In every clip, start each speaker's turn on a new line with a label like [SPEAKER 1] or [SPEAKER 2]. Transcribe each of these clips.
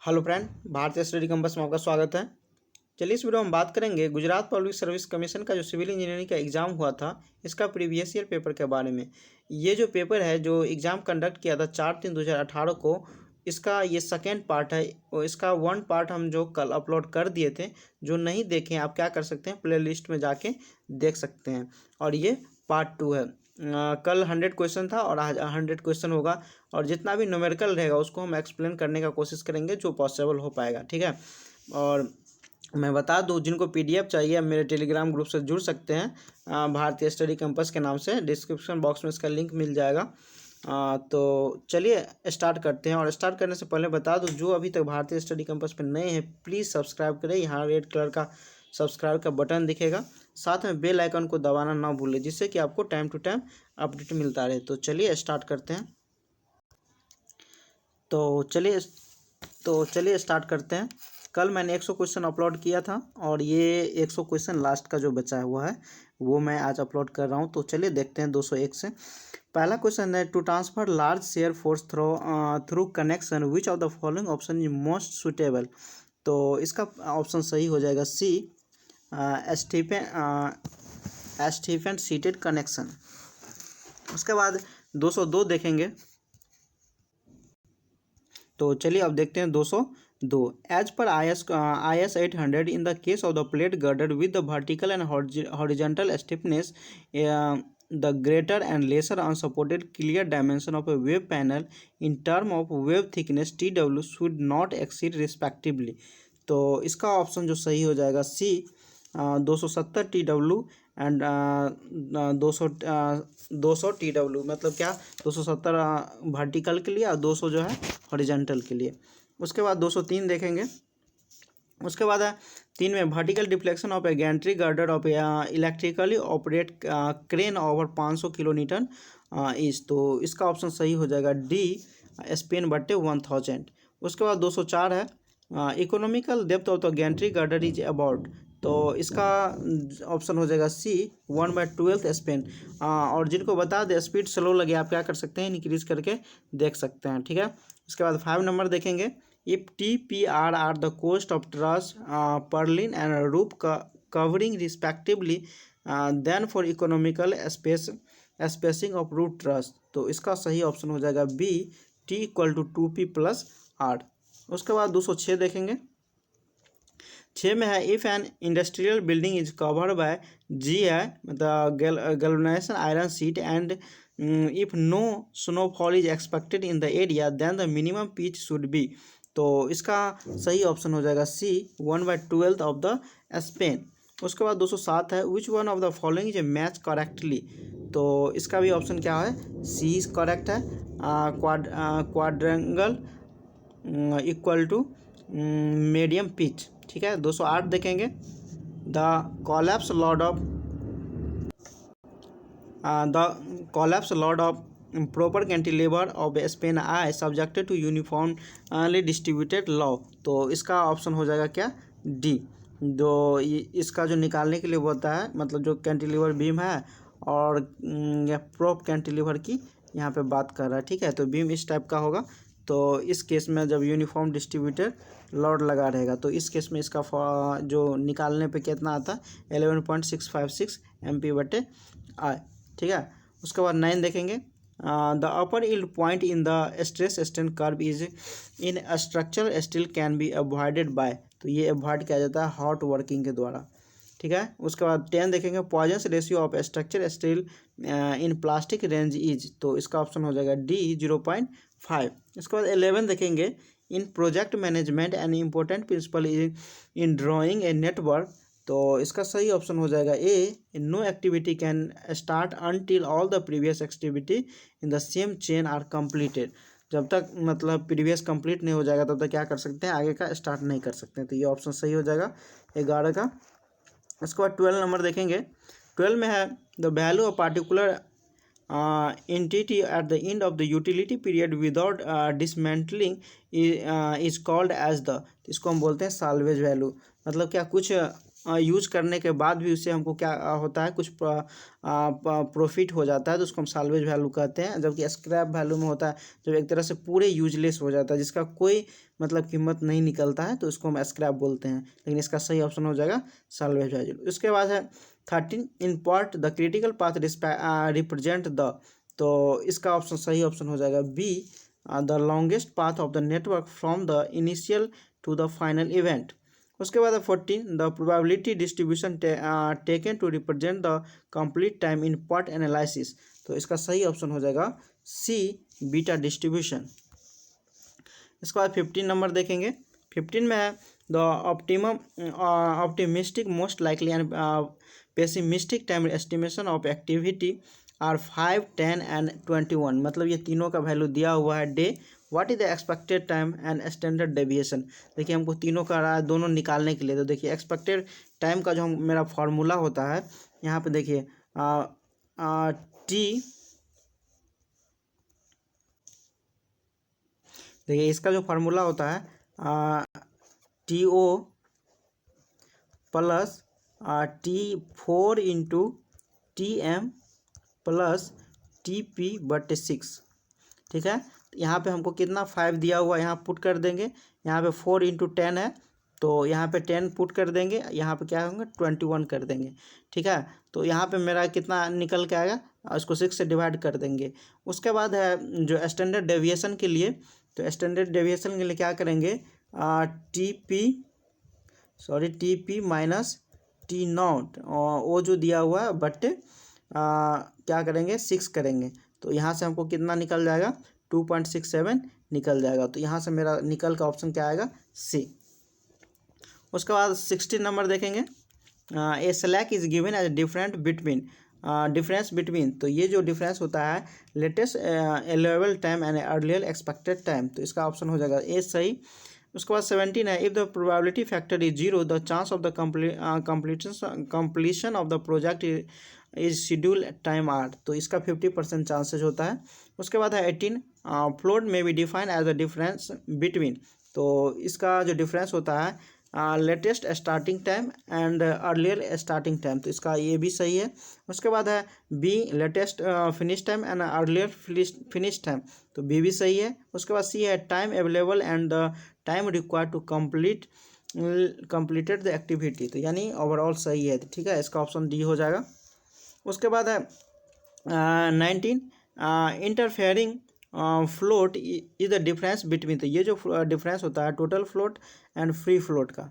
[SPEAKER 1] Hello friend, भारतीय study compass में आपका स्वागत है। चलिए इस वीडियो में हम बात करेंगे गुजरात पब्लिक सर्विस कमीशन का जो सिविल इंजीनियरिंग का एग्ज़ाम हुआ था इसका प्रीवियस ईयर पेपर के बारे में। ये जो पेपर है जो एग्ज़ाम कंडक्ट किया था 4/3/2018 को, इसका ये सेकेंड पार्ट है और इसका वन पार्ट हम जो कल अपलोड कर दिए थे। जो नहीं देखें आप क्या कर सकते हैं, प्ले लिस्ट में जाके देख सकते हैं। और ये पार्ट 2 है। कल 100 क्वेश्चन था और आज 100 क्वेश्चन होगा और जितना भी न्यूमेरिकल रहेगा उसको हम एक्सप्लेन करने का कोशिश करेंगे जो पॉसिबल हो पाएगा, ठीक है। और मैं बता दूं, जिनको पीडीएफ चाहिए मेरे टेलीग्राम ग्रुप से जुड़ सकते हैं, भारतीय स्टडी कैंपस के नाम से। डिस्क्रिप्शन बॉक्स में इसका लिंक मिल जाएगा। तो चलिए स्टार्ट करते हैं। और स्टार्ट करने से पहले बता दूं, जो अभी तक भारतीय स्टडी कैंपस पे नए हैं प्लीज़ सब्सक्राइब करें। यहाँ रेड कलर का सब्सक्राइब का बटन दिखेगा, साथ में बेल आइकन को दबाना ना भूलें जिससे कि आपको टाइम टू टाइम अपडेट मिलता रहे। तो चलिए स्टार्ट करते हैं। तो चलिए स्टार्ट करते हैं। कल मैंने 100 क्वेश्चन अपलोड किया था और ये 100 क्वेश्चन लास्ट का जो बचा हुआ है वो मैं आज अपलोड कर रहा हूँ। तो चलिए देखते हैं 201 से। पहला क्वेश्चन है, to transfer large shear force through connection which of the following option is most suitable. तो इसका ऑप्शन सही हो जाएगा सी, स्टीफन सीटेड कनेक्शन। उसके बाद 202 देखेंगे। तो चलिए अब देखते हैं 202। As per IS 800 in the case of the plate girder with the vertical and horizontal stiffness, the greater and lesser unsupported clear dimension of a wave panel in term of wave thickness TW should not exceed respectively। तो इसका option जो सही हो जाएगा सी, 270 TW and 200 TW। मतलब क्या, 270 vertical के लिए और 200 जो है हॉरिजॉन्टल के लिए। उसके बाद 203 देखेंगे। उसके बाद 3 में vertical deflection of A Gentry girder of electrically operate crane over 500 kilometre is. तो इसका ऑप्शन सही हो जाएगा डी, स्पेन बट्टे 1000। उसके बाद 204 है, economical depth of the Gentry girder is about. तो इसका ऑप्शन हो जाएगा सी, 1/12 स्पेन। और जिनको बता दें स्पीड स्लो लगे आप क्या कर सकते हैं, इंक्रीज करके देख सकते हैं, ठीक है। उसके बाद 5 नंबर देखेंगे। If TPR are the cost of truss, purlin and roof covering respectively, then for economical spacing of roof truss। तो इसका सही ऑप्शन हो जाएगा बी, T = 2P+R। उसके बाद 206 देखेंगे। 6 में है, if an industrial building is covered by GI मतलब galvanization iron sheet and if no snowfall is expected in the area then the minimum pitch should be. तो इसका सही ऑप्शन हो जाएगा सी, 1/12 ऑफ द स्पेन। उसके बाद 207 है, which one of the following is a match correctly. तो इसका भी ऑप्शन क्या है, सी करेक्ट है, quadrangle equal to medium pitch, ठीक है। 208 देखेंगे। The collapse load of proper cantilever of span I subjected to uniformly distributed load. तो इसका ऑप्शन हो जाएगा क्या, डी। जो इसका जो निकालने के लिए होता है, मतलब जो कैंटिलीवर बीम है और प्रोप कैंटिलीवर की यहाँ पे बात कर रहा है, ठीक है। तो बीम इस टाइप का होगा। तो इस केस में जब यूनिफॉर्म डिस्ट्रीब्यूटेड लॉर्ड लगा रहेगा तो इस केस में इसका जो निकालने पे कितना आता है, 11.656 MP/I, ठीक है। उसके बाद 9 देखेंगे। The upper yield point in the stress strain curve is in a structural steel can be avoided by। तो ये अवॉइड किया जाता है हॉट वर्किंग के द्वारा, ठीक है। उसके बाद 10 देखेंगे, poisonous ratio of structure steel in plastic range is. तो इसका ऑप्शन हो जाएगा डी, 0.5। इसके बाद 11 देखेंगे, in project management an important principle in drawing a network. तो इसका सही ऑप्शन हो जाएगा A, no activity can start until all the previous activity in the same chain are completed. जब तक मतलब प्रीवियस कंप्लीट नहीं हो जाएगा तब तक क्या कर सकते हैं, आगे का स्टार्ट नहीं कर सकते हैं। तो ये ऑप्शन सही हो जाएगा 11 का। इसके बाद 12 नंबर देखेंगे। 12 में है, the value of particular entity at the end of the utility period without dismantling is called as the। इसको हम बोलते हैं साल्वेज वैल्यू। मतलब क्या, कुछ यूज करने के बाद भी उससे हमको क्या होता है, कुछ प्रॉफिट हो जाता है, तो उसको हम साल्वेज वैल्यू कहते हैं। जबकि स्क्रैप वैल्यू में होता है जब एक तरह से पूरे यूजलेस हो जाता है, जिसका कोई मतलब कीमत नहीं निकलता है, तो उसको हम स्क्रैप बोलते हैं। लेकिन इसका सही ऑप्शन हो जाएगा साल्वेज वैल्यू। उसके बाद है 13, in PERT the critical path represent the, तो इसका ऑप्शन सही ऑप्शन हो जाएगा B, the longest path of the network from the initial to the final event. उसके बाद 14, the probability distribution taken to represent the complete time in PERT analysis, तो इसका सही ऑप्शन हो जाएगा सी, बीटा डिस्ट्रीब्यूशन। इसके बाद 15 नंबर देखेंगे। 15 में है the optimum optimistic most likely and pessimistic time estimation of activity are 5, 10 and 21। मतलब ये तीनों का वैल्यू दिया हुआ है day, what is the expected time and standard deviation. देखिए हमको तीनों का दोनों निकालने के लिए, तो देखिए एक्सपेक्टेड टाइम का जो मेरा फार्मूला होता है यहाँ पे देखिए टी, देखिए इसका जो फार्मूला होता है T O plus T4 into TM plus TP/6, ठीक है। यहाँ पे हमको कितना 5 दिया हुआ, यहाँ पुट कर देंगे। यहाँ पे 4 इंटू 10 है, तो यहाँ पे 10 पुट कर देंगे। यहाँ पे क्या होंगे 21 कर देंगे, ठीक है। तो यहाँ पे मेरा कितना निकल के आएगा, इसको 6 से डिवाइड कर देंगे। उसके बाद है जो स्टैंडर्ड डेविएशन के लिए, तो स्टैंडर्ड डेविएशन के लिए क्या करेंगे TP माइनस T0 वो जो दिया हुआ है बट क्या करेंगे 6 करेंगे, तो यहाँ से हमको कितना निकल जाएगा 2.67 निकल जाएगा। तो यहाँ से मेरा निकल का ऑप्शन क्या आएगा सी। उसके बाद 16 नंबर देखेंगे। A slack is given as different between difference between, तो ये जो डिफरेंस होता है latest available time and earlier expected time, तो इसका ऑप्शन हो जाएगा ए सही। उसके बाद 17 है if the probability factor is 0 the chance of the completion of the project is schedule time are, तो इसका 50% चांसेज होता है। उसके बाद है 18 float may be define as the difference between, तो इसका जो डिफरेंस होता है latest starting time and earlier starting time, तो इसका ये भी सही है। उसके बाद है B latest finish time and earlier finish time, तो बी भी सही है। उसके बाद सी है time available and the time required to completed the activity, तो यानी ओवरऑल सही है, ठीक है। इसका ऑप्शन डी हो जाएगा। उसके बाद है 19 interfering float is the difference between, तो ये जो डिफरेंस होता है total float and free float का,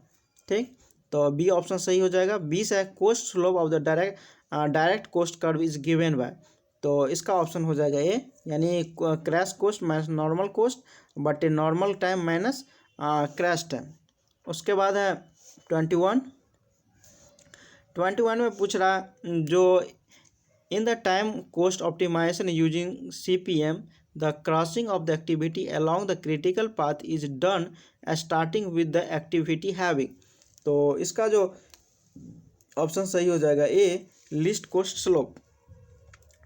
[SPEAKER 1] ठीक। तो बी ऑप्शन सही हो जाएगा। 20 है cost slope of the direct cost curve is given by, तो इसका ऑप्शन हो जाएगा ए, यानी crash cost minus normal cost बट normal time minus crash time. उसके बाद है 21 में पूछ रहा जो in the time cost optimization using CPM the crashing of the activity along the critical path is done starting with the activity having, तो इसका जो ऑप्शन सही हो जाएगा ए, लीस्ट कोस्ट स्लोप।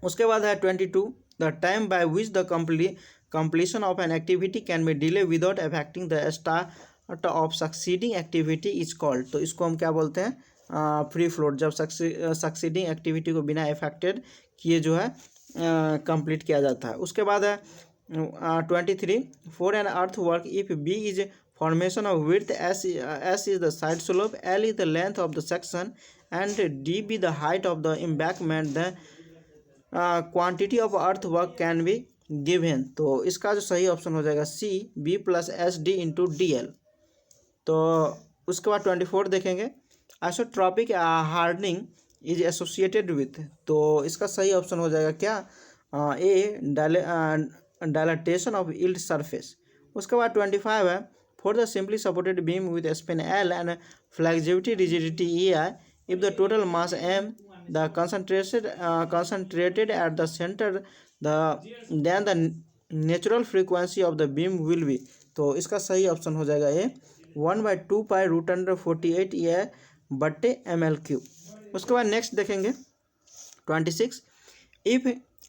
[SPEAKER 1] उसके बाद है 22 the time by which the completion of an activity can be delayed without affecting the start of succeeding activity is called, तो इसको हम क्या बोलते हैं फ्री फ्लोट, जब सक्सीडिंग एक्टिविटी को बिना अफेक्टेड किए जो है कंप्लीट किया जाता है। उसके बाद है 23 for an earth work if B is formation of width S is the side slope, L is the length of the section and D be the height of the embankment, the quantity of earth work can be given, तो इसका जो सही option हो जाएगा C, B plus S D into D L. तो उसके बाद 24 देखेंगे isotropic hardening is associated with, तो इसका सही ऑप्शन हो जाएगा क्या ए, डायलेटेशन ऑफ यील्ड सरफेस। उसके बाद 25 है for the simply supported beam width Spain L and flexibility rigidity E I if the total mass am the concentrated at the center then the natural frequency of the beam will be, तो इसका सही option हो जाएगा ए, 1/2 पाई √48 ए बट्टे ML3। उसके बाद next देखेंगे 26 if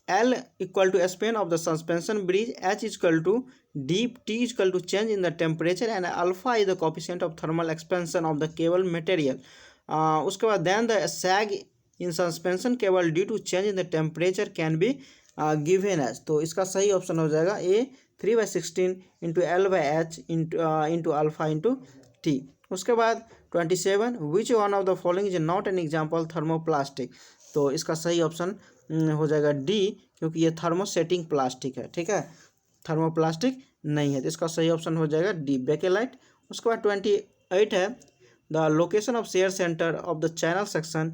[SPEAKER 1] L equal to span of the suspension bridge, H equal to D, T equal to change in the temperature and alpha is the coefficient of thermal expansion of the cable material, उसके बाद then the sag in suspension cable due to change in the temperature can be given as. तो इसका सही option हो जाएगा A 3/16 into L/H into alpha into T. उसके बाद 27 विच one of the following is not an example thermoplastic. तो इसका सही ऑप्शन हो जाएगा डी, क्योंकि ये थर्मोसेटिंग प्लास्टिक है, ठीक है, थर्मोप्लास्टिक नहीं है। तो इसका सही ऑप्शन हो जाएगा डी, बेकेलाइट। उसके बाद 28 है the location of share centre of the channel section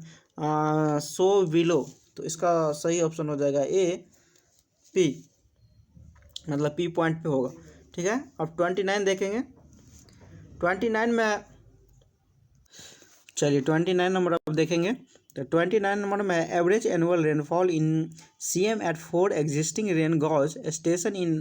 [SPEAKER 1] so below. तो इसका सही ऑप्शन हो जाएगा ए पी, मतलब पी पॉइंट पे होगा, ठीक है। अब 29 देखेंगे। 29 में चलिए 29 नंबर अब देखेंगे। तो 29 नंबर में average annual rainfall in CM at 4 existing rain gauge station in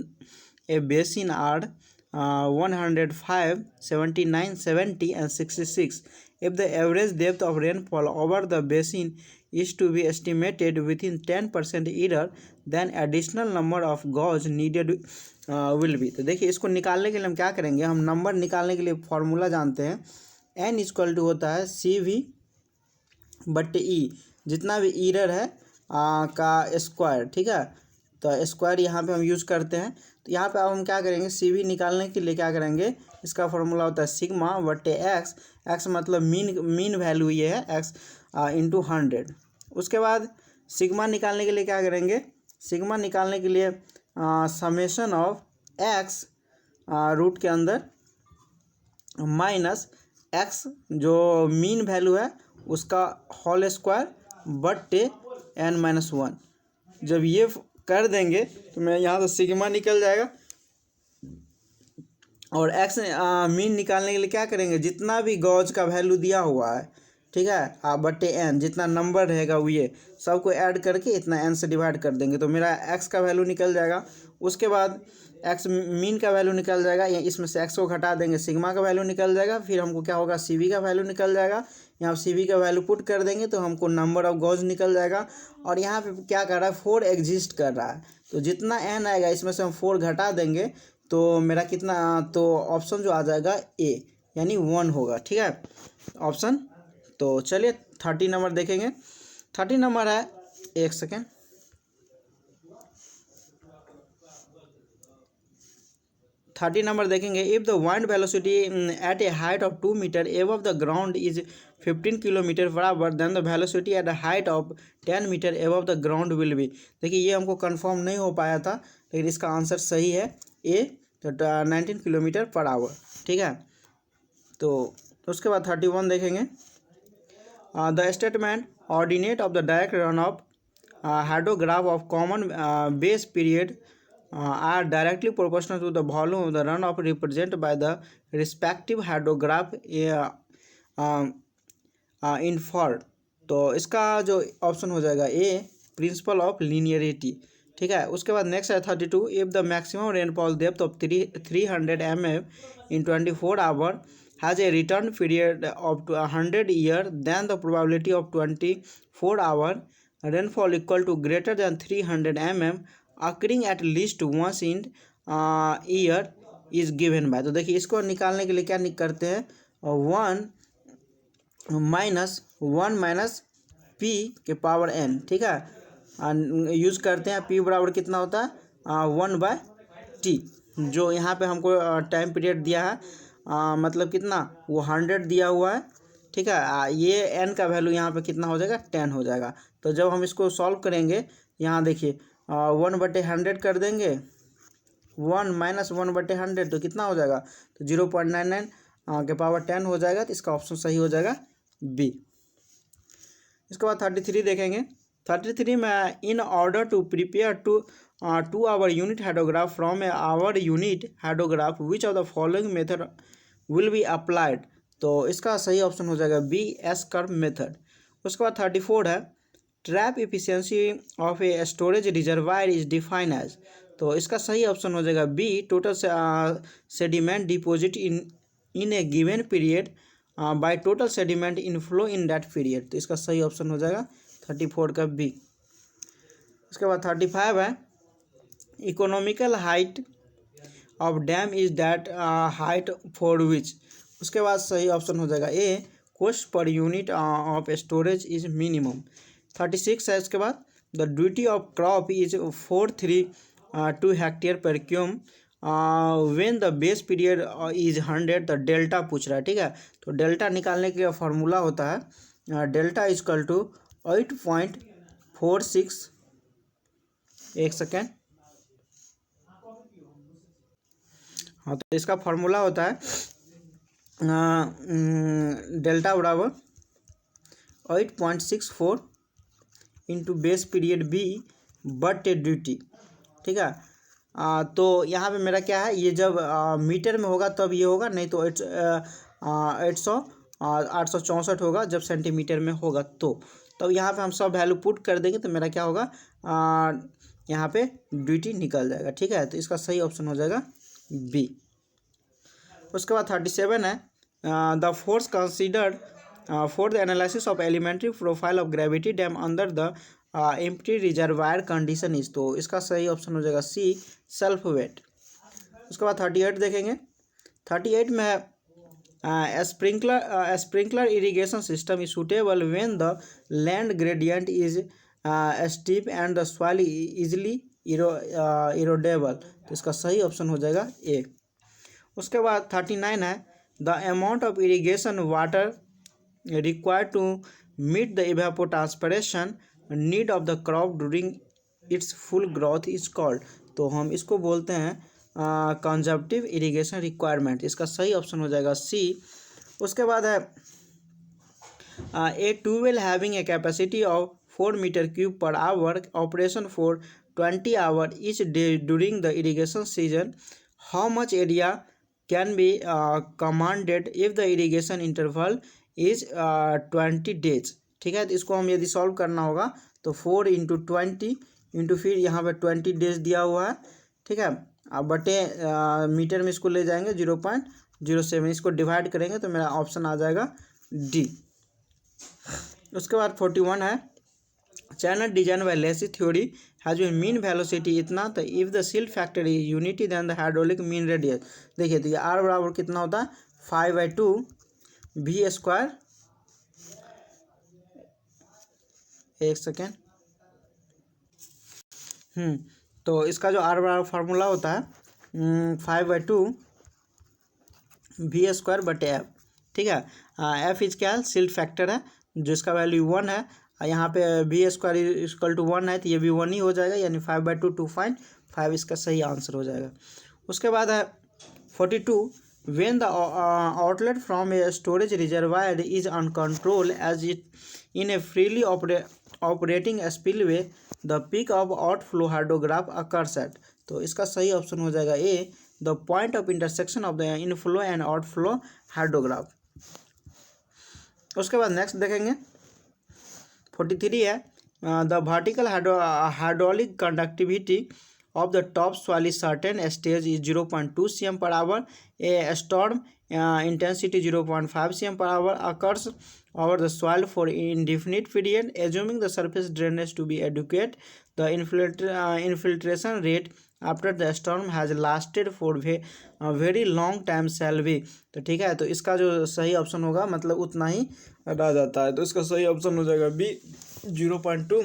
[SPEAKER 1] a basin are 105, 79, 70 and 66. If the average depth of rainfall over the basin is to be estimated within 10% error, then additional number of gauge needed will be। तो देखिए इसको निकालने के लिए हम क्या करेंगे, हम नंबर निकालने के लिए फॉर्मूला जानते हैं, n इक्वल टू होता है CV बट ई, जितना भी ईरर है का स्क्वायर, ठीक है। तो स्क्वायर यहाँ पे हम यूज़ करते हैं। तो यहाँ पे अब हम क्या करेंगे, CV निकालने के लिए क्या करेंगे, इसका फॉर्मूला होता है सिग्मा बटे एक्स, एक्स मतलब मीन वैल्यू ये है एक्स इंटू 100। उसके बाद सिग्मा निकालने के लिए क्या करेंगे, सिग्मा निकालने के लिए समेशन ऑफ एक्स रूट के अंदर माइनस एक्स जो मीन वैल्यू है उसका होल स्क्वायर बटे n-1। जब ये कर देंगे तो मैं यहाँ तो सिग्मा निकल जाएगा, और एक्स मीन निकालने के लिए क्या करेंगे, जितना भी गॉज का वैल्यू दिया हुआ है, ठीक है, बटे n, जितना नंबर रहेगा वो ये सबको ऐड करके इतना n से डिवाइड कर देंगे, तो मेरा x का वैल्यू निकल जाएगा। उसके बाद x मीन का वैल्यू निकल जाएगा, या इसमें से x को घटा देंगे, सिग्मा का वैल्यू निकल जाएगा, फिर हमको क्या होगा, CV का वैल्यू निकल जाएगा। यहाँ CV का वैल्यू पुट कर देंगे तो हमको नंबर ऑफ गॉज निकल जाएगा। और यहाँ पे क्या कर रहा है, 4 एग्जिस्ट कर रहा है, तो जितना n आएगा इसमें से हम 4 घटा देंगे तो मेरा कितना, तो ऑप्शन जो आ जाएगा ए यानी 1 होगा, ठीक है ऑप्शन। तो चलिए 30 नंबर देखेंगे। 30 नंबर है, एक सेकेंड, थर्टी नंबर देखेंगे। If the wind velocity at a height of 2 metre above the ground is 15 kilometre per hour, then the velocity at a height of 10 metre above the ground will be. देखिए ये हमको confirm नहीं हो पाया था, लेकिन इसका आंसर सही है ए, तो 19 किलोमीटर पर आवर, ठीक है। तो उसके बाद 31 देखेंगे। The statement ordinate of the direct run of hydrograph of common base period are directly proportional to the volume of the runoff represented by the respective hydrograph inferred। तो इसका जो option हो जाएगा ए, प्रिंसिपल ऑफ लीनियरिटी, ठीक है। उसके बाद next है 32। If the maximum rainfall depth of 300 mm in 24 hour has a return period of 100 year, then the probability of 24 hour rainfall equal to greater than 300 mm occurring at least once in year is given by। तो देखिए इसको निकालने के लिए क्या करते हैं, 1 minus P के पावर n, ठीक है, यूज़ करते हैं। p बराबर कितना होता है, 1/t, जो यहाँ पे हमको टाइम पीरियड दिया है, मतलब कितना, वो 100 दिया हुआ है, ठीक है। ये n का वैल्यू यहाँ पे कितना हो जाएगा, 10 हो जाएगा। तो जब हम इसको सॉल्व करेंगे, यहाँ देखिए 1/100 कर देंगे, 1 माइनस 1/100 तो कितना हो जाएगा, तो 0.99 के पावर 10 हो जाएगा। तो इसका ऑप्शन सही हो जाएगा बी। इसके बाद 33 देखेंगे। 33 में in order to prepare two hour unit hydrograph from a hour unit hydrograph which of the following method will be applied. तो इसका सही ऑप्शन हो जाएगा बी, एस कर्व मेथड। उसके बाद 34 है trap efficiency of a storage reservoir is define as. तो इसका सही ऑप्शन हो जाएगा B, total sediment deposit in a given period by total sediment inflow in that period. तो इसका सही ऑप्शन हो जाएगा 34 का बी। इसके बाद 35 है economical height of dam is that height for which. उसके बाद सही ऑप्शन हो जाएगा ए, cost per unit of storage is minimum. 36 है इसके बाद, the duty of crop is 432 hectare per cum when the base period is 100. the delta पूछ रहा है, ठीक है। तो डेल्टा निकालने के लिए फॉर्मूला होता है डेल्टा इजकल टू 8.46, एक सेकेंड, हाँ, तो इसका फॉर्मूला होता है डेल्टा बराबर 8.64 इंटू बेस पीरियड बी बट ड्यूटी, ठीक है। तो यहाँ पे मेरा क्या है, ये जब मीटर में होगा तब ये होगा, नहीं तो 864 होगा जब सेंटीमीटर में होगा। तो तब यहाँ पे हम सब वैल्यू पुट कर देंगे तो मेरा क्या होगा, यहाँ पे ड्यूटी निकल जाएगा, ठीक है। तो इसका सही ऑप्शन हो जाएगा बी। उसके बाद 37 है, the force considered for the analysis of elementary profile of gravity dam under the empty reservoir condition is. तो इसका सही ऑप्शन हो जाएगा सी, सेल्फ वेट। उसके बाद 38 देखेंगे। 38 में है sprinkler irrigation system is suitable when the land gradient is steep and the soil easily erodible. तो इसका सही ऑप्शन हो जाएगा ए। उसके बाद 39 है, the amount of irrigation water required to meet the evapotranspiration need of the crop during its full growth is called. तो हम इसको बोलते हैं कंजर्वेटिव इरिगेशन रिक्वायरमेंट। इसका सही ऑप्शन हो जाएगा सी। उसके बाद है a tubewell having a capacity of 4 metre cube per hour operation for 20 hour each day during the irrigation season, how much area can be commanded if the irrigation interval is 20 days, ठीक है। तो इसको हम यदि solve करना होगा तो 4 into 20 into फिर यहाँ पे 20 डेज दिया हुआ है, ठीक है। अब बटे मीटर में इसको ले जाएंगे 0.07, इसको डिवाइड करेंगे तो मेरा ऑप्शन आ जाएगा डी। उसके बाद 41 है, channel design by Lacey theory has been mean velocity इतना, तो if the silt factor is unity then the hydraulic mean radius. देखिए तो ये आर बराबर कितना होता है 5/2 वी स्क्वायर, एक सेकेंड, तो इसका जो आर बराबर फार्मूला होता है 5/2 वी स्क्वायर बटे एफ, ठीक है। एफ इज क्या है, सिल्ट फैक्टर है जिसका वैल्यू 1 है, यहाँ पे वी स्क्वायर इक्वल टू 1 है तो ये भी 1 ही हो जाएगा, यानी 5/2 2.5 इसका सही आंसर हो जाएगा। उसके बाद है 42, when the outlet from a storage reservoir is uncontrolled as it in a freely operating spillway, the peak of outflow hydrograph occurs at। तो इसका सही ऑप्शन हो जाएगा A, the point of intersection of the inflow and outflow hydrograph. उसके बाद next देखेंगे 43 है, the vertical hydraulic conductivity of the top soil is certain stage is 0.2 cm per hour, a storm intensity 0.5 cm per hour occurs over the soil for indefinite period, assuming the surface drainage to be adequate, the infiltration rate after the storm has lasted for a very long time shall be। तो ठीक है, तो इसका जो सही option होगा मतलब उतना ही रह जाता है, तो इसका सही ऑप्शन हो जाएगा बी, 0.2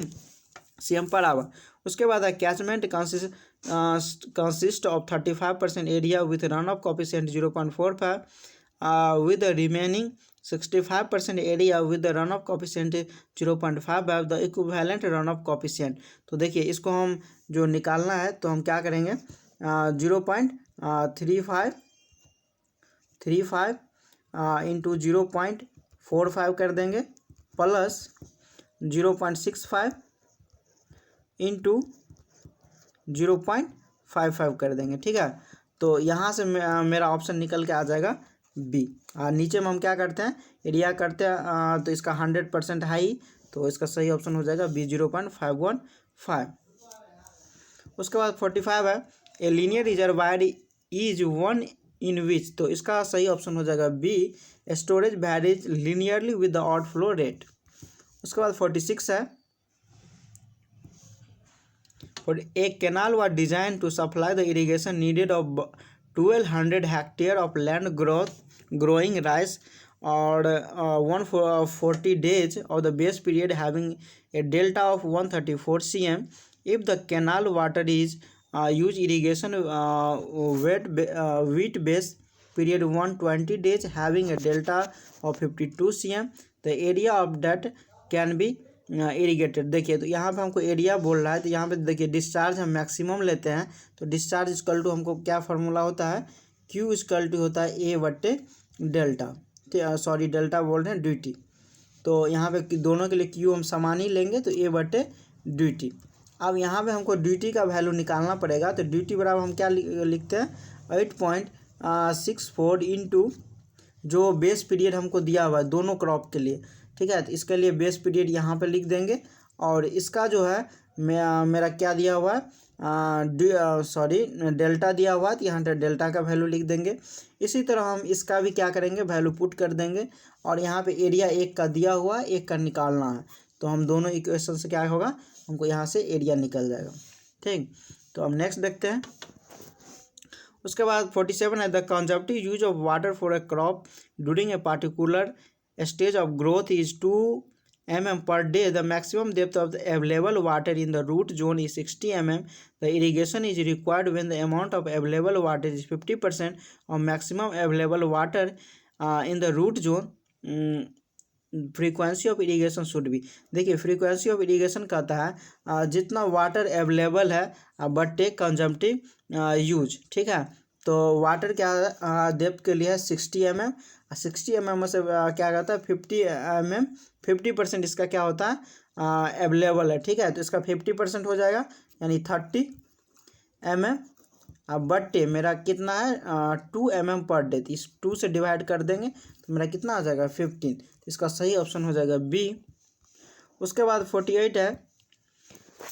[SPEAKER 1] cm per hour। उसके बाद है catchment consist of 35% area with run of coefficient 0.45 with the remaining 65% area with the run of coefficient 0.5 the equivalent run of coefficient. तो देखिए इसको हम जो निकालना है तो हम क्या करेंगे 0.35 इंटू 0.45 कर देंगे प्लस 0.65 इंटू 0.55 कर देंगे, ठीक है। तो यहाँ से मेरा ऑप्शन निकल के आ जाएगा बी। नीचे में हम क्या करते हैं एरिया करते हैं, तो इसका 100% हाई, तो इसका सही ऑप्शन हो जाएगा बी, 0.515। उसके बाद 45 है, a linear reservoir is one in which, तो इसका सही ऑप्शन हो जाएगा B, storage varies linearly with the outflow rate. उसके बाद 46 है, और एक canal was designed to supply the irrigation needed of 1200 hectare of land growing rice और 140 days of the base period having a delta of 134 cm. If the canal water is use irrigation wheat base period 120 days having a delta of 52 cm, the area of that can be irrigated. देखिए तो यहाँ पे हमको area बोल रहा है, तो यहाँ पे देखिए डिस्चार्ज हम मैक्सिमम लेते हैं, तो डिस्चार्ज इक्वल टू हमको क्या फार्मूला होता है, क्यू इक्वल टू होता है ए बट्टे डेल्टा, सॉरी डेल्टा बोल रहे हैं डी टी. तो यहाँ पे दोनों के लिए क्यू हम समान ही लेंगे, तो ए बट्टे डी टी. अब यहाँ पे हमको डी टी का वैल्यू निकालना पड़ेगा, तो डी टी बराबर हम क्या लिखते हैं 8.64 इंटू जो बेस पीरियड हमको दिया हुआ है दोनों क्रॉप के लिए. ठीक है, तो इसके लिए बेस पीरियड यहाँ पे लिख देंगे, और इसका जो है मेरा क्या दिया हुआ है, डेल्टा दिया हुआ है, तो यहाँ पे डेल्टा का वैल्यू लिख देंगे. इसी तरह हम इसका भी क्या करेंगे, वैल्यू पुट कर देंगे, और यहाँ पे एरिया एक का दिया हुआ है, एक का निकालना है, तो हम दोनों इक्वेशन से क्या होगा, हमको यहाँ से एरिया निकल जाएगा. ठीक, तो हम नेक्स्ट देखते हैं. उसके बाद 47 है the conservative use of water for a crop during a particular stage of growth is 2 mm per day. The maximum depth of the available water in the root zone is 60 mm. The irrigation is required when the amount of available water is 50% of maximum available water in the root zone. Frequency of irrigation should भी. देखिए frequency of irrigation कहता है जितना water available है but take consumptive use. ठीक है, तो water क्या डेप्थ के लिए है 60 mm. 60 mm से क्या कहता है 50 mm, 50% इसका क्या होता है अवेलेबल है. ठीक है, तो इसका 50% हो जाएगा, यानी 30 mm. अब बट्टे मेरा कितना है 2 mm पर डे, इस 2 से डिवाइड कर देंगे तो मेरा कितना आ जाएगा 15. तो इसका सही ऑप्शन हो जाएगा बी. उसके बाद 48 है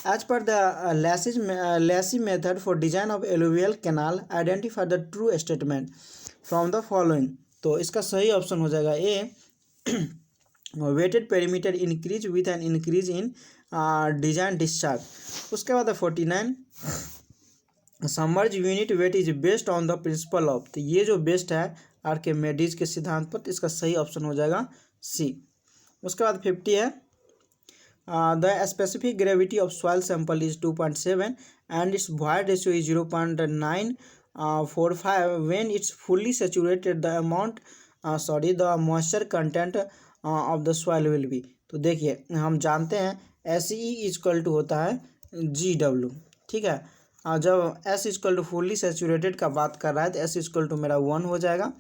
[SPEAKER 1] as per the Lacey method for design of alluvial canal identify the true statement from the following. तो इसका सही ऑप्शन हो जाएगा A wetted perimeter increase with an increase in design discharge. उसके बाद 49 submerge unit weight is based on the principle of. तो ये जो बेस्ड है आर्किमेडीज के सिद्धांत पर, तो इसका सही ऑप्शन हो जाएगा सी. उसके बाद 50 है the specific gravity of soil sample is 2.7 and it's void ratio is 0.945 when it's fully saturated the amount the moisture content of the soil will be. तो देखिए हम जानते हैं एस ई इक्वल टू होता है जी डब्ल्यू. ठीक है, जब S equal to fully saturated का बात कर रहा है तो एस इक्वल टू मेरा 1 हो जाएगा.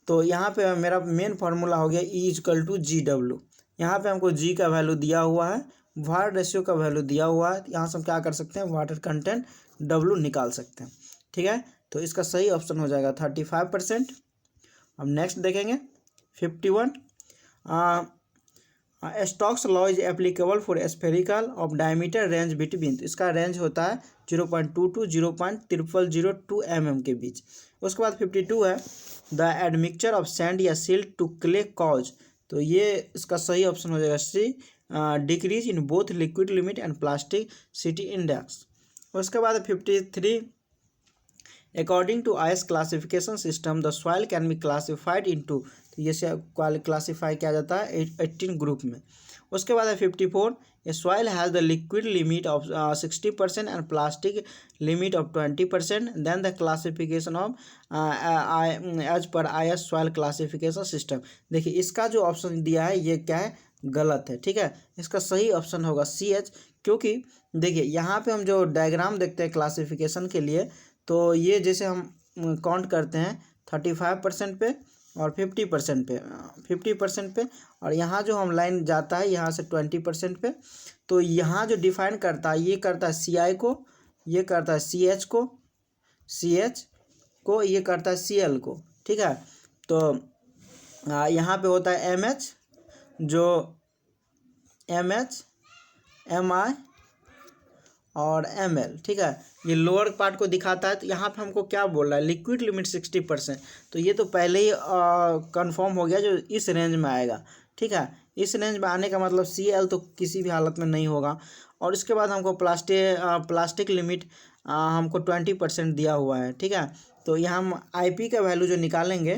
[SPEAKER 1] तो यहाँ पे मेरा मेन फार्मूला हो गया E equal to G W. यहाँ पे हमको जी का वैल्यू दिया हुआ है, वाटर रेशियो का वैल्यू दिया हुआ है, यहाँ से हम क्या कर सकते हैं वाटर कंटेंट डब्ल्यू निकाल सकते हैं. ठीक है, तो इसका सही ऑप्शन हो जाएगा 35%. अब नेक्स्ट देखेंगे 51 Stokes law is applicable for spherical of diameter range between. तो इसका रेंज होता है 0.22 0.0002 mm के बीच. उसके बाद 52 है द एडमिक्चर ऑफ सैंड या सिल्ट टू क्ले कॉज. तो ये इसका सही ऑप्शन हो जाएगा C decrease in both liquid limit and plasticity index. उसके बाद 53 according to IS classification system the soil can be classified into. तो ये से क्लासीफाई किया जाता है 18 ग्रुप में. उसके बाद है 54 a soil has the liquid limit of 60% and plastic limit of 20%. Then the classification of as per IS soil classification system. देखिए इसका जो ऑप्शन दिया है ये क्या है गलत है. ठीक है, इसका सही ऑप्शन होगा सी एच, क्योंकि देखिए यहाँ पे हम जो डायग्राम देखते हैं क्लासिफिकेशन के लिए, तो ये जैसे हम काउंट करते हैं 35% पे और 50% पे 50% पे, और यहाँ जो हम लाइन जाता है यहाँ से 20% पे. तो यहाँ जो डिफाइन करता है ये करता है सी आई को, ये करता है सी एच को, ये करता है सी एल को. ठीक है, तो यहाँ पे होता है एम एच, जो एम एच एम आई और एम एल. ठीक है, ये लोअर पार्ट को दिखाता है. तो यहाँ पे हमको क्या बोल रहा है लिक्विड लिमिट 60%. तो ये तो पहले ही कंफर्म हो गया जो इस रेंज में आएगा. ठीक है, इस रेंज में आने का मतलब सी एल तो किसी भी हालत में नहीं होगा. और इसके बाद हमको प्लास्टिक लिमिट हमको 20% दिया हुआ है. ठीक है, तो यहाँ हम आई पी का वैल्यू जो निकालेंगे,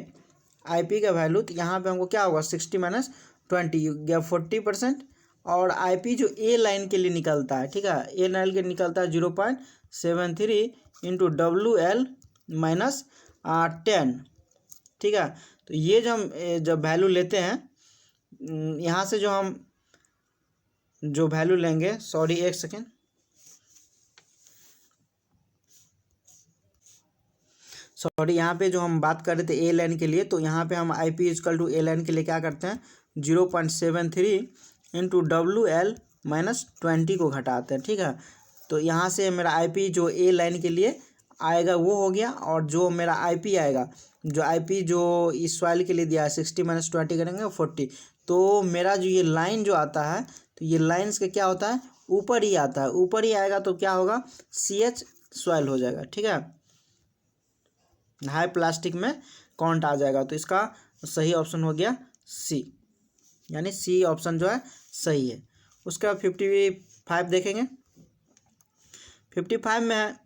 [SPEAKER 1] आईपी का वैल्यू, तो यहाँ पे हमको क्या होगा 60 माइनस 20 या 40%। और आईपी जो ए लाइन के लिए निकलता है, ठीक है, ए लाइन के निकलता है 0.73 इंटू WL माइनस 10, ठीक है। तो ये जो हम जब वैल्यू लेते हैं, यहाँ से जो हम जो वैल्यू लेंगे, सॉरी एक सेकेंड, सॉरी यहाँ पे जो हम बात कर रहे थे ए लाइन के लिए, तो यहाँ पे हम I P equal to A line के लिए क्या करते हैं 0.73 इंटू WL माइनस 20 को घटाते हैं, ठीक है। तो यहाँ से मेरा आई पी जो ए लाइन के लिए आएगा वो हो गया, और जो मेरा आई पी आएगा, जो आई पी जो इस सॉइल के लिए दिया है 60 माइनस 20 करेंगे 40। तो मेरा जो ये लाइन जो आता है, तो ये लाइन्स का क्या होता है ऊपर ही आता है, ऊपर ही आएगा तो क्या होगा CH सॉइल हो जाएगा, ठीक है, हाई प्लास्टिक में काउंट आ जाएगा। तो इसका सही ऑप्शन हो गया सी, यानी सी ऑप्शन जो है सही है। उसके बाद 55 देखेंगे। 55 में है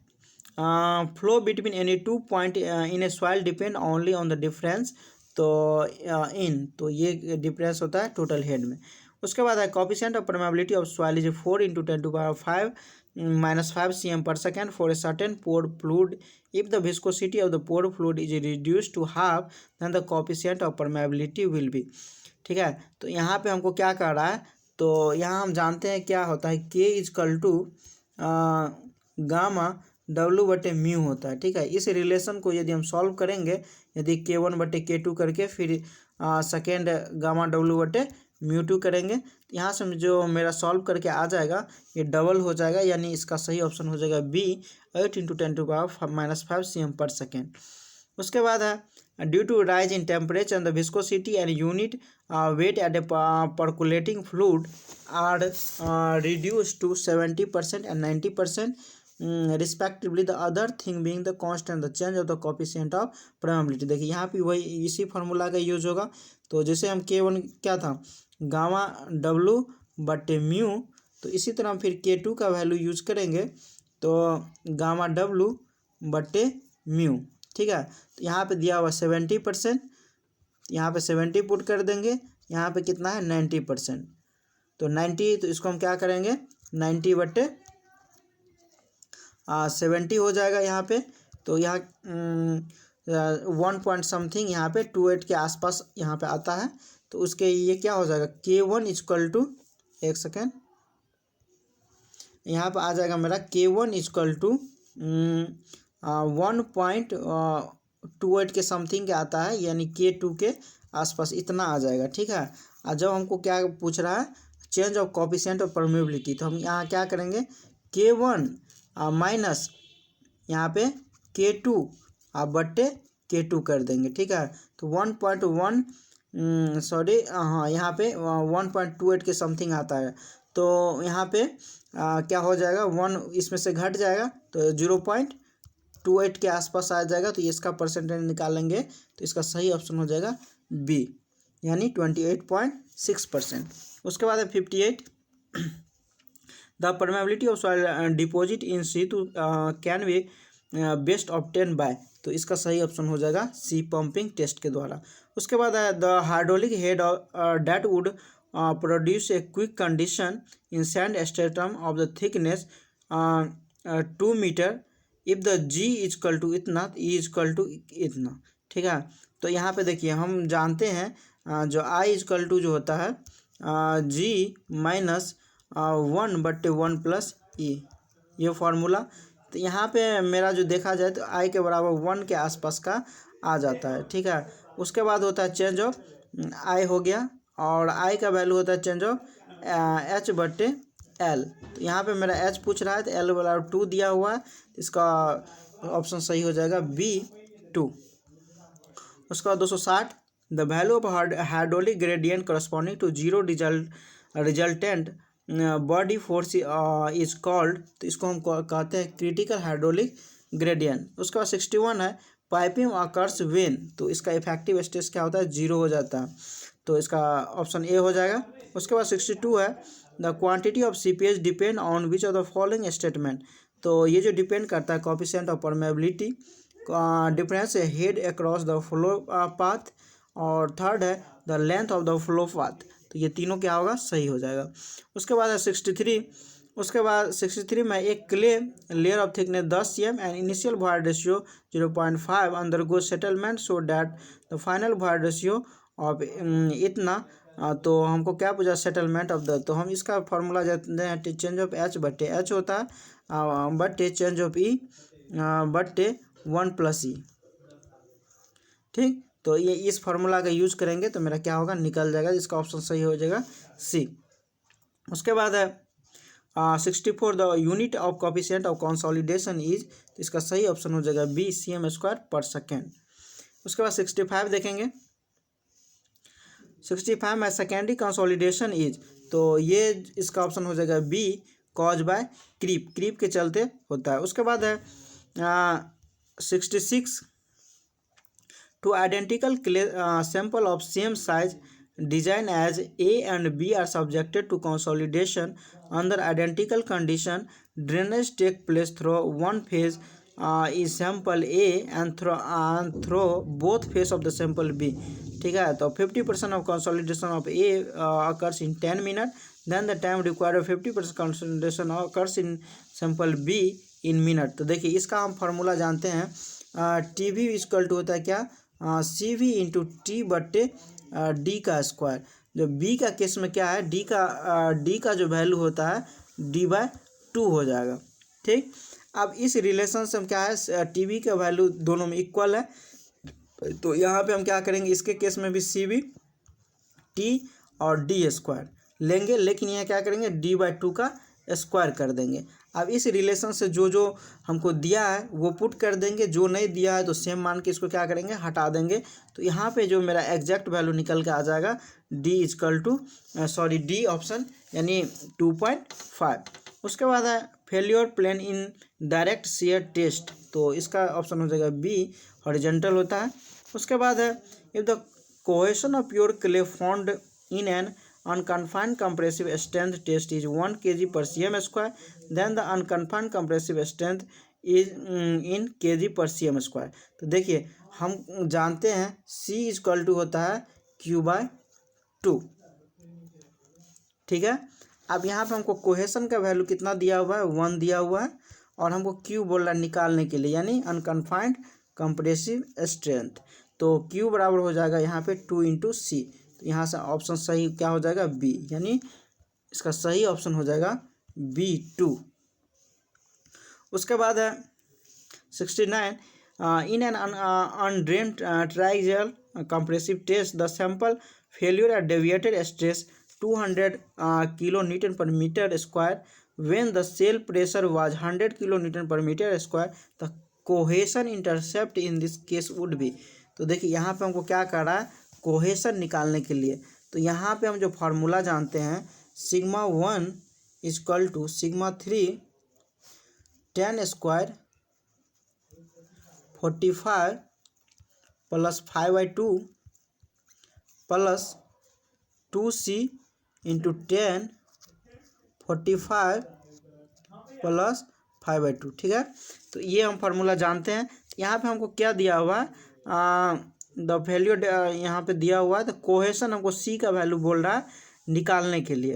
[SPEAKER 1] flow between any 2 point in A soil depend only on the difference, तो तो ये डिफरेंस होता है टोटल हेड में। उसके बाद है coefficient of permeability of soil is 4 × 10⁵ -5 cm per second for a certain poured fluid. If the viscosity of the poured fluid is reduced to half, then the coefficient of permeability will be, ठीक है। तो यहाँ पे हमको क्या कर रहा है, तो यहाँ हम जानते हैं क्या होता है K is equal to gamma W/μ होता है, ठीक है। इस रिलेशन को यदि हम सॉल्व करेंगे, यदि K1/K2 करके फिर सेकेंड गामा W/μ2 करेंगे, तो यहाँ से जो मेरा सॉल्व करके आ जाएगा ये डबल हो जाएगा, यानी इसका सही ऑप्शन हो जाएगा बी 8 × 10⁻⁵ cm per second। उसके बाद है due to rise in temperature and the viscosity and unit weight of a percolating fluid are reduce to 70% and 90% respectively, the other thing being the constant the change of the coefficient of permeability. देखिए यहाँ पे वही इसी formula का use होगा। तो जैसे हम K1 क्या था गामा W/μ, तो इसी तरह हम फिर K2 का वैल्यू यूज करेंगे, तो गामा W/μ, ठीक है। तो यहाँ पे दिया हुआ 70%, यहाँ पे 70 पुट कर देंगे, यहाँ पे कितना है 90%, तो 90, तो इसको हम क्या करेंगे 90/70 हो जाएगा यहाँ पे। तो यहाँ 1 पॉइंट समथिंग यहाँ पे 28 के आसपास यहाँ पे आता है। तो उसके ये क्या हो जाएगा K1 इजकल टू, एक सेकेंड, यहाँ पे आ जाएगा मेरा K1 इजकल टू 1.28 के समथिंग के आता है, यानी K2 के आसपास इतना आ जाएगा, ठीक है। और जब हमको क्या पूछ रहा है change of coefficient of permeability, तो हम यहाँ क्या करेंगे K1 माइनस यहाँ पे K2/K2 कर देंगे, ठीक है। तो 1.1 सॉरी हाँ यहाँ पे 1.28 के समथिंग आता है। तो यहाँ पे क्या हो जाएगा 1 इसमें से घट जाएगा, तो 0.28 के आसपास आ जाएगा। तो इसका परसेंटेज निकालेंगे, तो इसका सही ऑप्शन हो जाएगा बी, यानी 28.6%। उसके बाद है 58 the permeability of soil deposit in situ can be best obtain bye, तो इसका सही ऑप्शन हो जाएगा सी पंपिंग टेस्ट के द्वारा। उसके बाद है the hydraulic head that would produce a quick condition in sand stratum of the thickness 2 metre if the G equal to इतना, E इजकल टू इतना, ठीक है। तो यहाँ पे देखिए हम जानते हैं जो I इजकल टू जो होता है G माइनस 1/1 + E, ये फार्मूला। तो यहाँ पे मेरा जो देखा जाए तो I के बराबर 1 के आसपास का आ जाता है, ठीक है। उसके बाद होता है चेंज ऑफ I हो गया, और I का वैल्यू होता है चेंज ऑफ H/L। तो यहाँ पे मेरा H पूछ रहा है, तो L बराबर 2 दिया हुआ है, इसका ऑप्शन सही हो जाएगा B2। उसके बाद 260 the value of hydraulic gradient corresponding to 0 resultant body force is called, तो इसको हम कहते हैं क्रिटिकल हाइड्रोलिक ग्रेडियंट। उसके बाद 61 है पाइपिंग अकर्स वेन, तो इसका इफेक्टिव स्ट्रेस क्या होता है 0 हो जाता है, तो इसका ऑप्शन ए हो जाएगा। उसके बाद 62 है the quantity of CPH depend on which of the following statement, तो ये जो डिपेंड करता है coefficient of permeability difference head across the flow path और थर्ड है the length of the flow path. तो ये तीनों क्या होगा, सही हो जाएगा। उसके बाद है 63। उसके बाद 63 में एक clay layer of thickness 10 cm and initial void ratio 0.5 undergo settlement so that the final void ratio of इतना। तो हमको क्या पूछा, सेटलमेंट ऑफ द, तो हम इसका फॉर्मूला जानते हैं, चेंज ऑफ एच बट्टे एच होता है बट्टे चेंज ऑफ ई बट्टे 1+e। ठीक, तो ये इस फार्मूला का यूज करेंगे तो मेरा क्या होगा, निकल जाएगा। इसका ऑप्शन सही हो जाएगा सी। उसके बाद है 64 the unit of coefficient of consolidation is, तो इसका सही ऑप्शन हो जाएगा बी, cm²/सेकेंड। उसके बाद 65 देखेंगे। 65 में सेकेंडरी कंसोलिडेशन इज, तो ये इसका ऑप्शन हो जाएगा बी, कॉज बाय क्रीप के चलते होता है। उसके बाद है 66 two identical sample of same size design as A and B are subjected to consolidation under identical condition. Drainage take place through one phase is sample A and through both phase of the sample B. ठीक है, तो 50% of consolidation of A occurs in 10 minutes. Then the time required 50% consolidation occurs in sample B in minute. तो देखिए इसका हम formula जानते हैं, TV equal to होता है क्या, CV इंटू टी बट्टे डी का स्क्वायर। जो बी का केस में क्या है, डी का जो वैल्यू होता है D/2 हो जाएगा। ठीक, अब इस रिलेशन से हम क्या है, टीवी का वैल्यू दोनों में इक्वल है, तो यहाँ पे हम क्या करेंगे, इसके केस में भी CV टी और D² लेंगे, लेकिन यहाँ क्या करेंगे, D/2 का स्क्वायर कर देंगे। अब इस रिलेशन से जो जो हमको दिया है वो पुट कर देंगे, जो नहीं दिया है तो सेम मान के इसको क्या करेंगे, हटा देंगे। तो यहाँ पे जो मेरा एग्जैक्ट वैल्यू निकल के आ जाएगा डी ऑप्शन यानी 2.5। उसके बाद है failure plane in direct shear test, तो इसका ऑप्शन हो जाएगा बी, हॉरिजॉन्टल होता है। उसके बाद है if the cohesion of pure clay found in an unconfined compressive strength test is 1 kg/cm², then the unconfined compressive strength is in kg/cm²। तो देखिए हम जानते हैं C इक्वल टू होता है Q/2। ठीक है, अब यहाँ पे हमको कोहेशन का वैल्यू कितना दिया हुआ है, 1 दिया हुआ है, और हमको Q बोल रहा है निकालने के लिए, यानी अनकन्फाइंड कंप्रेसिव स्ट्रेंथ। तो Q बराबर हो जाएगा यहाँ पे 2 × C। यहाँ से ऑप्शन सही क्या हो जाएगा, बी, यानी इसका सही ऑप्शन हो जाएगा B/2। उसके बाद है 69 in an undrained triaxial compressive test the sample failure at deviated stress 200 kN/m², when the cell pressure was 100 kN/m², the cohesion intercept in this case would be। तो देखिए यहाँ पे हमको क्या कर रहा है, कोहेशन निकालने के लिए, तो यहाँ पे हम जो फार्मूला जानते हैं, σ1 = σ3 10² 45 + 5/2 + 2C × 10 45 + 5/2। ठीक है, तो ये हम फार्मूला जानते हैं। यहाँ पे हमको क्या दिया हुआ है, द वैल्यू यहाँ पे दिया हुआ है, तो कोहेशन हमको C का वैल्यू बोल रहा है निकालने के लिए।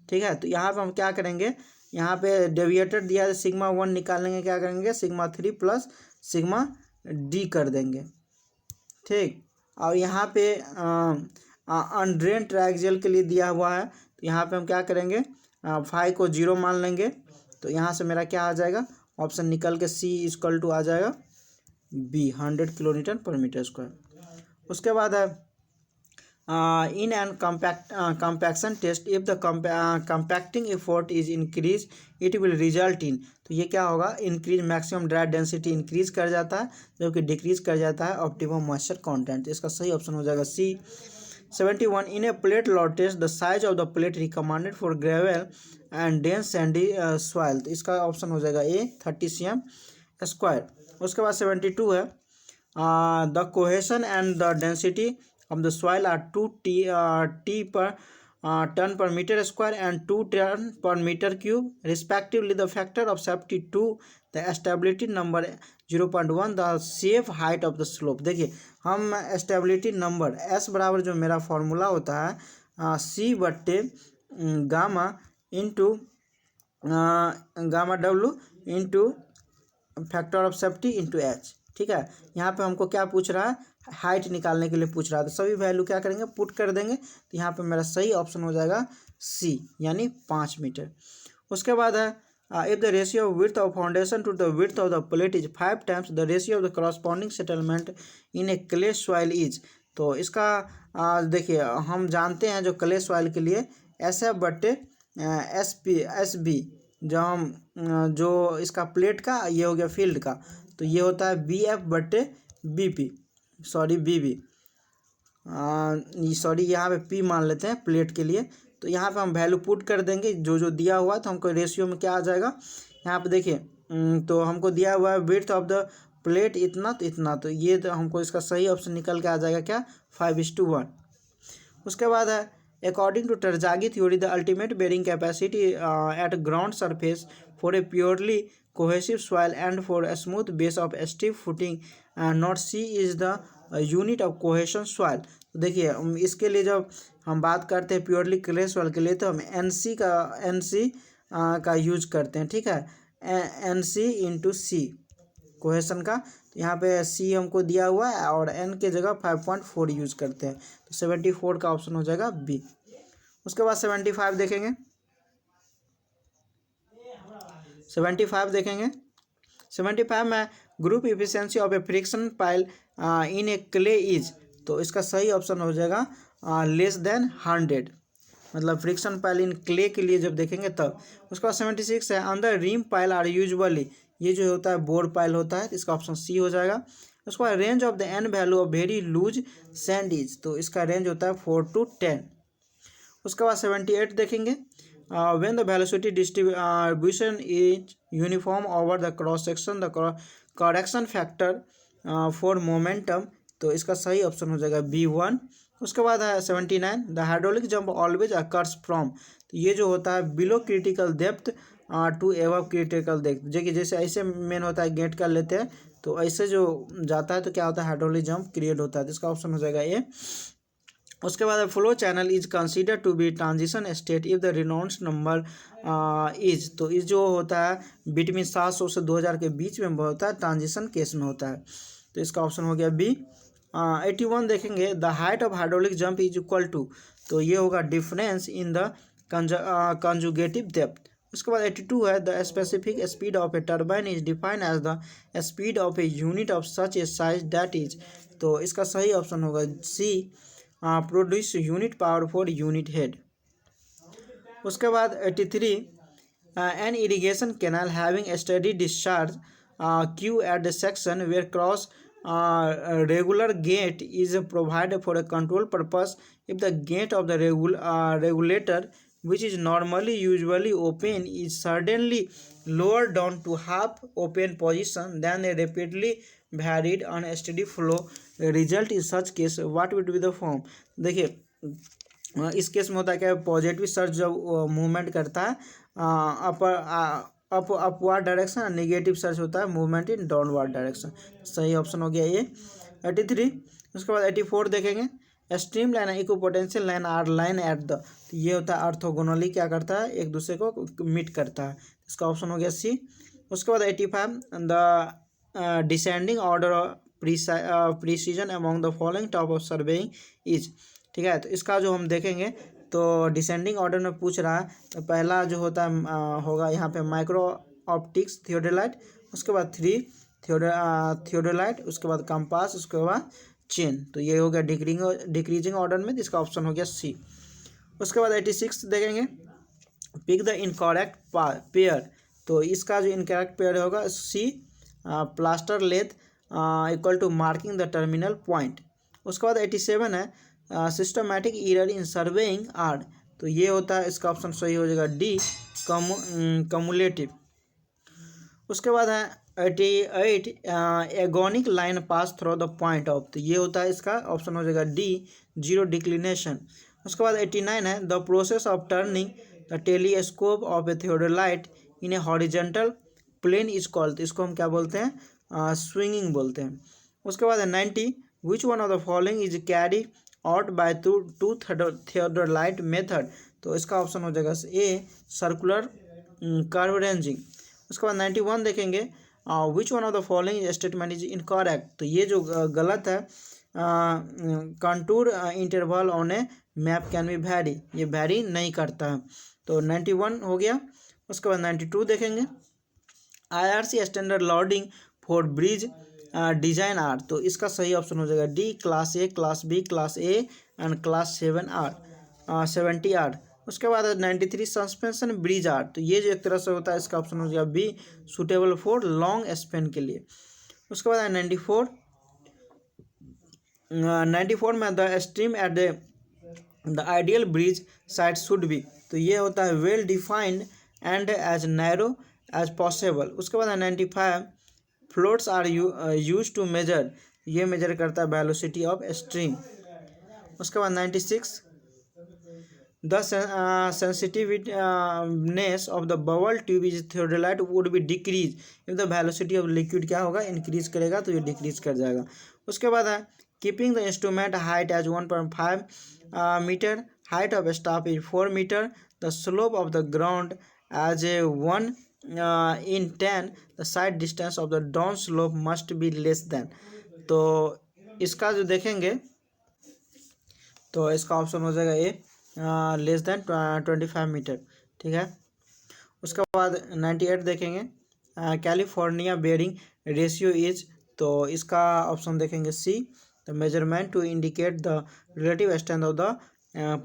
[SPEAKER 1] ठीक है, तो यहाँ पे हम क्या करेंगे, यहाँ पे डेविएटेड दिया है σ1 निकालेंगे, क्या करेंगे, σ3 + σD कर देंगे। ठीक, और यहाँ पे अनड्रेन ट्रायक्सियल के लिए दिया हुआ है, तो यहाँ पे हम क्या करेंगे, 5 को 0 मान लेंगे, तो यहाँ से मेरा क्या आ जाएगा, ऑप्शन निकल के C इक्वल टू आ जाएगा बी, 100 kN/m²। उसके बाद है in an compaction test if the compacting effort is increase it will result in, तो ये क्या होगा, increase maximum dry density increase कर जाता है, जबकि डिक्रीज कर जाता है ऑप्टिमम मॉइस्चर कंटेंट। इसका सही ऑप्शन हो जाएगा C. 71 in a plate load test the size of the plate recommended for gravel and dense sandy soil, तो इसका ऑप्शन हो जाएगा ए, 30 cm²। उसके बाद 72 है the cohesion and the density of the soil are 2 ton/m² and 2 ton/m³ respectively. The factor of safety 2, the stability number 0.1 the safe height of the slope. देखिए हम stability number S बराबर जो मेरा फॉर्मूला होता है सी बट्टे gamma into gamma W into factor of safety into H. ठीक है, यहाँ पे हमको क्या पूछ रहा है, हाइट निकालने के लिए पूछ रहा है, तो सभी वैल्यू क्या करेंगे, पुट कर देंगे। तो यहाँ पे मेरा सही ऑप्शन हो जाएगा सी, यानी 5 मीटर। उसके बाद है if the ratio of width of foundation to the width of the plate is 5 times the ratio of the corresponding settlement in a clay soil is. तो इसका देखिए हम जानते हैं जो क्ले सॉइल के लिए एस एफ बट्टे एस बी, जो इसका प्लेट का ये हो गया फील्ड का, तो ये होता है बी एफ बट्टे B P, sorry B B, sorry यहाँ पे पी मान लेते हैं प्लेट के लिए। तो यहाँ पे हम वैल्यू पुट कर देंगे जो जो दिया हुआ है, तो हमको रेशियो में क्या आ जाएगा, यहाँ पे देखिए तो हमको दिया हुआ है विड्थ ऑफ द प्लेट इतना तो इतना, तो ये तो हमको इसका सही ऑप्शन निकल के आ जाएगा क्या, 5:1। उसके बाद है according to Terzaghi theory the ultimate bearing capacity at ground surface for a purely cohesive soil and for a smooth base of steep footing not C is the unit of cohesion soil. तो देखिए इसके लिए जब हम बात करते हैं purely clay soil के लिए, तो हम एन सी का यूज करते हैं। ठीक है, एन सी इंटू सी कोहेशन का, तो यहाँ पे सी हमको दिया हुआ है और एन के जगह 5.4 यूज करते हैं, तो 74 का ऑप्शन हो जाएगा बी। उसके बाद 75 देखेंगे, 75 में group efficiency of A friction pile in a clay is, तो इसका सही ऑप्शन हो जाएगा लेस देन 100, मतलब फ्रिक्शन पाइल इन क्ले के लिए जब देखेंगे तब। उसके बाद 76 है अंदर रिम पाइल आर यूजुअली, ये जो होता है बोर पाइल होता है, इसका ऑप्शन सी हो जाएगा। उसके बाद range of the N value of very loose sand is, तो इसका रेंज होता है 4 to 10। उसके बाद 78 देखेंगे when the velocity distribution is uniform over the cross section the correction factor for momentum, तो इसका सही ऑप्शन हो जाएगा B1। उसके बाद है 79 the hydraulic jump always occurs from, तो ये जो होता है below critical depth to above critical depth, जैसे ऐसे मेन होता है गेट कर लेते हैं, तो ऐसे जो जाता है तो क्या होता है हाइड्रोलिक जंप क्रिएट होता है, तो इसका ऑप्शन हो जाएगा ए। उसके बाद flow channel is consider to be transition state if the Reynolds number is, तो इस जो होता है बिटवीन 700 से 2000 के बीच में होता है, ट्रांजिशन केस में होता है, तो इसका ऑप्शन हो गया बी। 81 देखेंगे the height of hydraulic jump is equal to, तो ये होगा difference in the conjugative depth. उसके बाद 82 है the specific speed of a turbine is defined as the speed of a unit of such a size that is, तो इसका सही option होगा C produce unit power for unit head. उसके बाद 83 an irrigation canal having steady discharge Q at the section where cross regular gate is provided for a control purpose if the gate of the regulator which is normally usually open is suddenly lowered down to half open position then a rapidly varied unsteady flow result in such case what would be the form। देखिए इस case में होता है क्या, positive search जब movement करता है upward direction और नेगेटिव सर्च होता है मूवमेंट इन डाउनवर्ड डायरेक्शन, सही ऑप्शन हो गया ये 83। उसके बाद 84 देखेंगे stream line equipotential line are line at the, तो ये होता है ऑर्थोगोनली क्या करता है एक दूसरे को मीट करता है, इसका ऑप्शन हो गया सी। उसके बाद 85 the descending order precision among the following type of surveying is, ठीक है, तो इसका जो हम देखेंगे तो डिसेंडिंग ऑर्डर में पूछ रहा है, तो पहला जो होता है होगा यहाँ पे माइक्रो ऑप्टिक्स थियोडोलाइट, उसके बाद 3 थियोडोलाइट, उसके बाद कंपास, उसके बाद चेन, तो ये हो गया डिक्रीजिंग ऑर्डर में, इसका ऑप्शन हो गया सी। उसके बाद 86 देखेंगे पिक द इनकरेक्ट पेयर, तो इसका जो इनकरेक्ट पेयर होगा C plaster lath equal to marking the terminal point. उसके बाद 87 है systematic error in surveying are, तो ये होता है इसका ऑप्शन सही हो जाएगा डी कम्युलेटिव। उसके बाद है 88 agonic line pass through the point of, तो ये होता है इसका ऑप्शन हो जाएगा डी जीरो डिक्लिनेशन। उसके बाद 89 है the process of turning the telescope of a theodolite in a horizontal plane is called, तो इसको हम क्या बोलते हैं स्विंगिंग बोलते हैं। उसके बाद है 90, विच one of the following is carry out by two theodolite method. तो इसका ऑप्शन हो जाएगा ए सर्कुलर कर्व रेंजिंग। उसके बाद 91 देखेंगे, which one of the following statement is incorrect. तो ये जो गलत है, contour interval on a map can be vary, ये वैरी नहीं करता है। तो 91 हो गया। उसके बाद 92 देखेंगे, IRC standard loading for bridge design are. तो इसका सही ऑप्शन हो जाएगा D, class A, class B, class A and class 70 R. उसके बाद 93 सस्पेंशन ब्रिज आर। तो ये जो एक तरह से होता है, इसका ऑप्शन हो जाएगा B, suitable for long span के लिए। उसके बाद 94 में the stream at the ideal bridge site should be. तो ये होता है well defined and as narrow as possible. उसके बाद 95 floats are use to measure, ये मेजर करता है वेलोसिटी ऑफ स्ट्रीम। उसके बाद 96 the sensitiveness of the bubble tube is theodolite would be decrease if the velocity of liquid क्या होगा, increase करेगा, तो ये डिक्रीज कर जाएगा। उसके बाद है keeping the instrument height as 1.5 metre, height of staff is 4 metre, the slope of the ground as a 1/10, the side distance of the down slope must be less than. तो इसका जो देखेंगे, तो इसका ऑप्शन हो जाएगा ए, लेस देन 25 मीटर। ठीक है। उसके बाद 98 देखेंगे, कैलिफोर्निया बेयरिंग रेशियो इज। तो इसका ऑप्शन देखेंगे C, the measurement to indicate the relative strength of the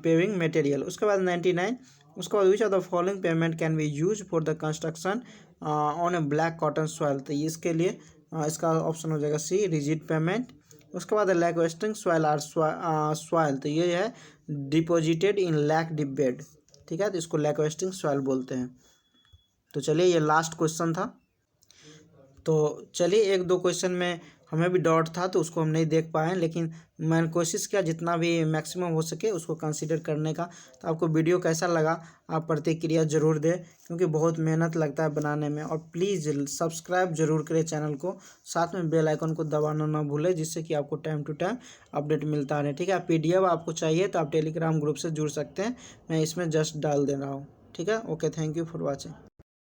[SPEAKER 1] paving material. उसके बाद 99, उसके बाद which of the following pavement can be use for the construction on a black cotton soil. तो इसके लिए इसका ऑप्शन हो जाएगा सी, रिजिड पेमेंट। उसके बाद लैकवेस्टिंग सॉइल आर सॉइल। तो ये है deposited in lake deep bed. ठीक है, तो इसको लैकवेस्टिंग सॉइल बोलते हैं। तो चलिए, ये लास्ट क्वेश्चन था। तो चलिए, एक दो क्वेश्चन में हमें भी डाउट था, तो उसको हम नहीं देख पाए, लेकिन मैंने कोशिश किया जितना भी मैक्सिमम हो सके उसको कंसीडर करने का। तो आपको वीडियो कैसा लगा, आप प्रतिक्रिया ज़रूर दें, क्योंकि बहुत मेहनत लगता है बनाने में। और प्लीज़ सब्सक्राइब जरूर करें चैनल को, साथ में बेल आइकन को दबाना ना भूलें, जिससे कि आपको टाइम टू टाइम अपडेट मिलता रहे। ठीक है। PDF आपको चाहिए तो आप टेलीग्राम ग्रुप से जुड़ सकते हैं, मैं इसमें जस्ट डाल दे रहा हूँ। ठीक है। Okay, thank you for watching.